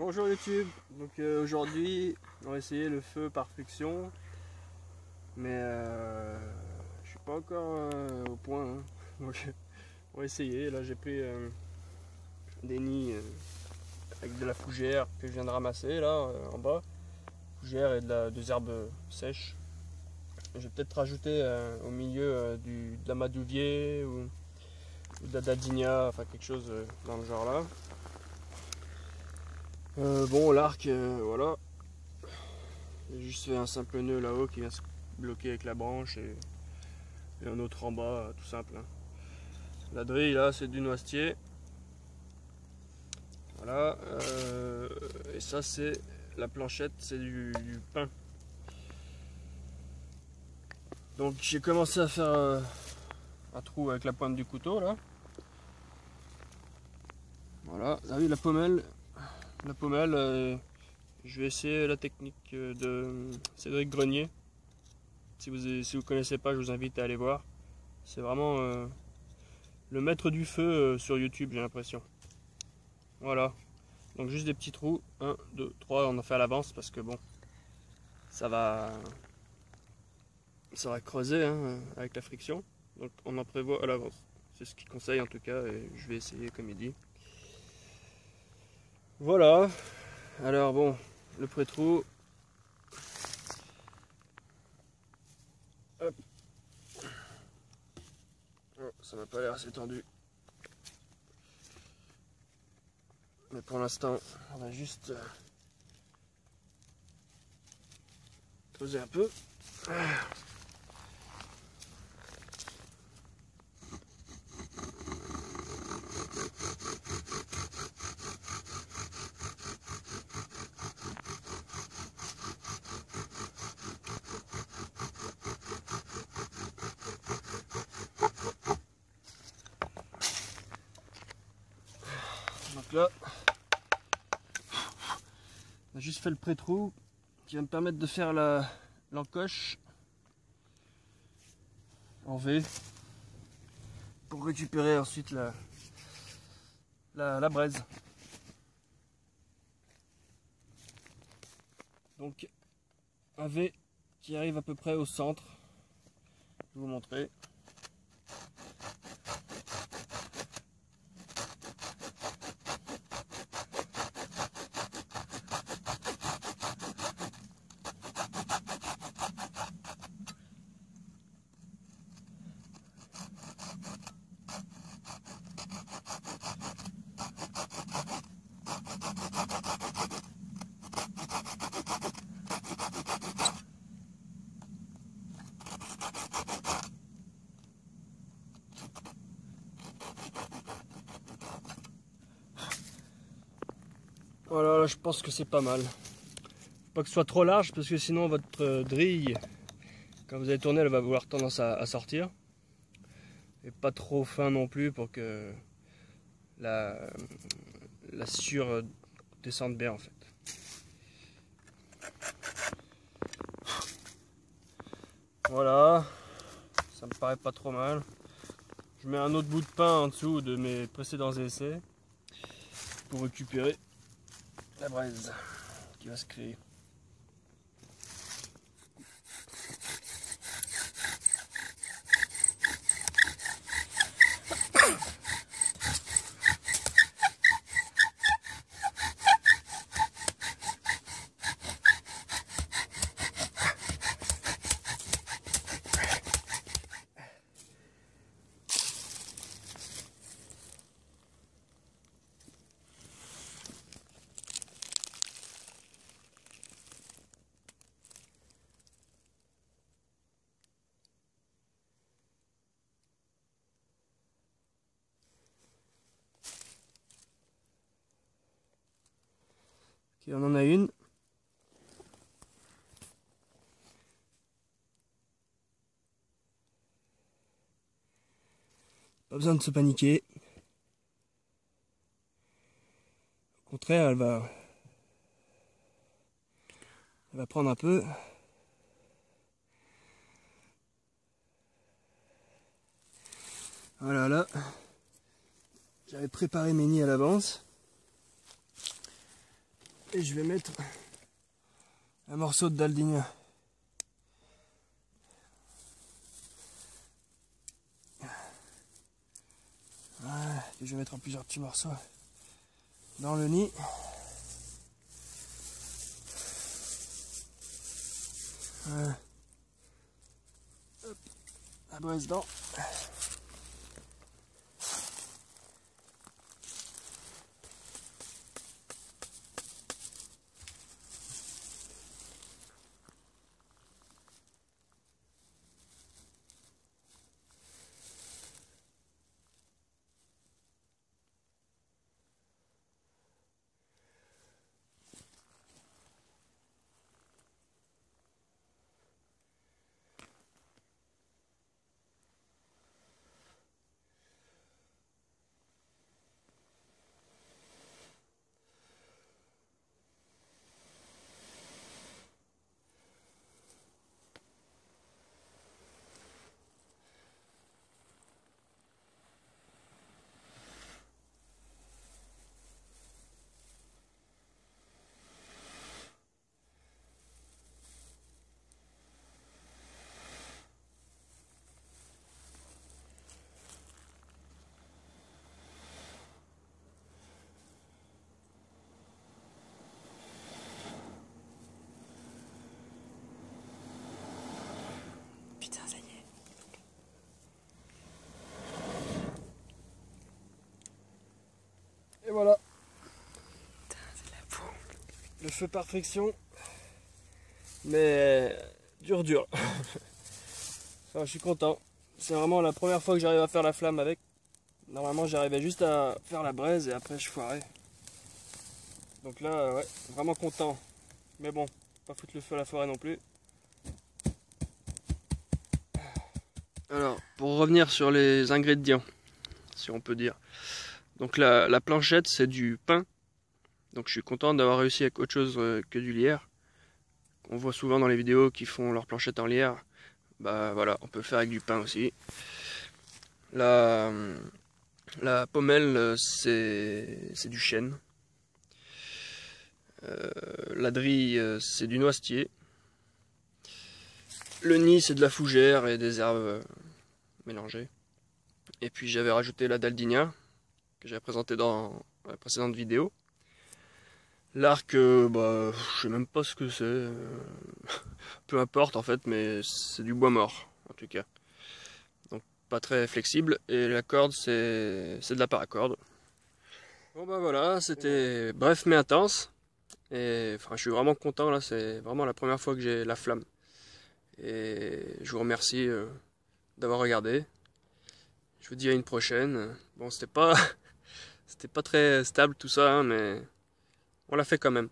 Bonjour YouTube, donc aujourd'hui on va essayer le feu par friction, mais je suis pas encore au point, hein. Donc on va essayer. Là j'ai pris des nids avec de la fougère que je viens de ramasser là en bas, fougère et des herbes sèches. Je vais peut-être rajouter au milieu de la madouvier ou de la dadinia, enfin quelque chose dans le genre là. Bon, l'arc, voilà. J'ai juste fait un simple nœud là-haut qui vient se bloquer avec la branche et un autre en bas, tout simple, hein. La drille là, c'est du noisetier. Voilà. Et ça, c'est la planchette, c'est du pin. Donc j'ai commencé à faire un trou avec la pointe du couteau là. Voilà. Vous avez vu la pommelle? La pommelle, je vais essayer la technique de Cédric Grenier. Si vous connaissez pas, je vous invite à aller voir. C'est vraiment le maître du feu sur YouTube, j'ai l'impression. Voilà. Donc juste des petits trous. 1, 2, 3, on en fait à l'avance parce que bon, ça va creuser hein, avec la friction. Donc on en prévoit à l'avance. C'est ce qu'il conseille en tout cas et je vais essayer comme il dit. Voilà. Alors bon, le pré-trou. Hop. Oh, ça m'a pas l'air assez tendu. Mais pour l'instant, on va juste creuser un peu. Donc là, on a juste fait le pré-trou qui va me permettre de faire l'encoche en V pour récupérer ensuite la braise. Donc un V qui arrive à peu près au centre. Je vais vous montrer. Voilà, là, je pense que c'est pas mal. Pas que ce soit trop large parce que sinon votre drille, quand vous allez tourner, elle va avoir tendance à sortir. Et pas trop fin non plus pour que la sciure descende bien en fait. Voilà, ça me paraît pas trop mal. Je mets un autre bout de pain en dessous de mes précédents essais pour récupérer la braise qui va se créer. Ok, on en a une. Pas besoin de se paniquer. Au contraire, elle va prendre un peu. Voilà, là, j'avais préparé mes nids à l'avance. Et je vais mettre un morceau de Daldinha. Voilà, que je vais mettre en plusieurs petits morceaux dans le nid. Voilà. Hop, la braise dedans. Putain, ça y est. Et voilà. Putain, c'est la bombe. Le feu par friction. Mais dur. Enfin, je suis content. C'est vraiment la première fois que j'arrive à faire la flamme avec. Normalement j'arrivais juste à faire la braise et après je foirais. Donc là ouais, vraiment content. Mais bon, pas foutre le feu à la forêt non plus. Alors, pour revenir sur les ingrédients, si on peut dire. Donc la planchette c'est du pain. Donc je suis content d'avoir réussi avec autre chose que du lierre. On voit souvent dans les vidéos qui font leur planchette en lierre. Bah voilà, on peut le faire avec du pain aussi. La pommelle c'est du chêne. La drille c'est du noisetier. Le nid c'est de la fougère et des herbes mélangées. Et puis j'avais rajouté la daldinha que j'avais présenté dans la précédente vidéo. L'arc, bah, je sais même pas ce que c'est. Peu importe en fait, mais c'est du bois mort en tout cas. Donc pas très flexible. Et la corde c'est de la paracorde. Bon bah voilà, c'était bref mais intense. Et enfin je suis vraiment content là, c'est vraiment la première fois que j'ai la flamme. Et je vous remercie d'avoir regardé. Je vous dis à une prochaine. Bon c'était pas c'était pas très stable tout ça, hein, mais on l'a fait quand même.